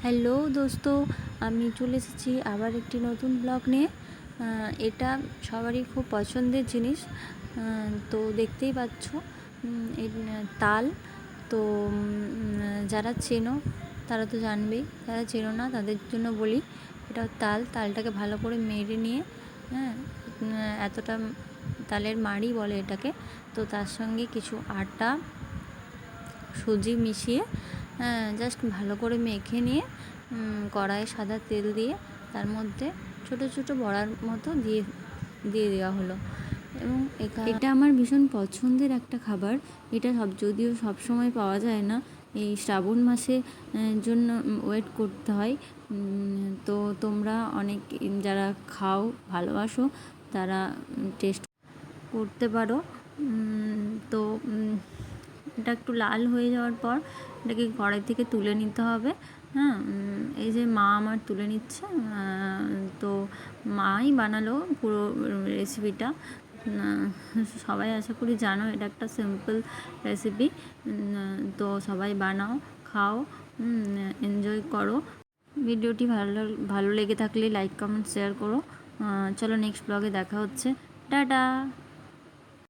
Hello দোস্ত, আমি চলে এসেছি আবার একটি নতুন ব্লগ নিয়ে। এটা সবারই খুব পছন্দের জিনিস। তো দেখতেই পাচ্ছ এই তাল। তো যারা চেনো তারা তো জানবেই, যারা চেনো না তাদের জন্য বলি, এটা তালটাকে ভালো করে মেরে নিয়ে, হ্যাঁ, এতটা তালের মাড়ি বলে এটাকে। তো তার সঙ্গে কিছু আটা সুজি মিশিয়ে জাস্ট ভালো করে মেখে নিয়ে কড়াইয়ে সাদা তেল দিয়ে তার মধ্যে ছোট ছোট বড়ার মতো দিয়ে দেওয়া হলো। এবং এটা আমার ভীষণ পছন্দের একটা খাবার। এটা যদিও সবসময় পাওয়া যায় না, এই শ্রাবণ মাসে জন্য ওয়েট করতে হয়। তো তোমরা অনেক যারা খাও ভালোবাসো তারা টেস্ট করতে পারো। তো এটা একটু লাল হয়ে যাওয়ার পর এটাকে কড়াই থেকে তুলে নিতে হবে। হ্যাঁ, এই যে মা আমার তুলে নিচ্ছে। তো মাই বানালো পুরো রেসিপিটা। সবাই আশা করি জানো, এটা একটা সিম্পল রেসিপি। তো সবাই বানাও, খাও, এনজয় করো। ভিডিওটি ভালো লেগে থাকলে লাইক কমেন্ট শেয়ার করো। চলো নেক্সট ব্লগে দেখা হচ্ছে। টাটা।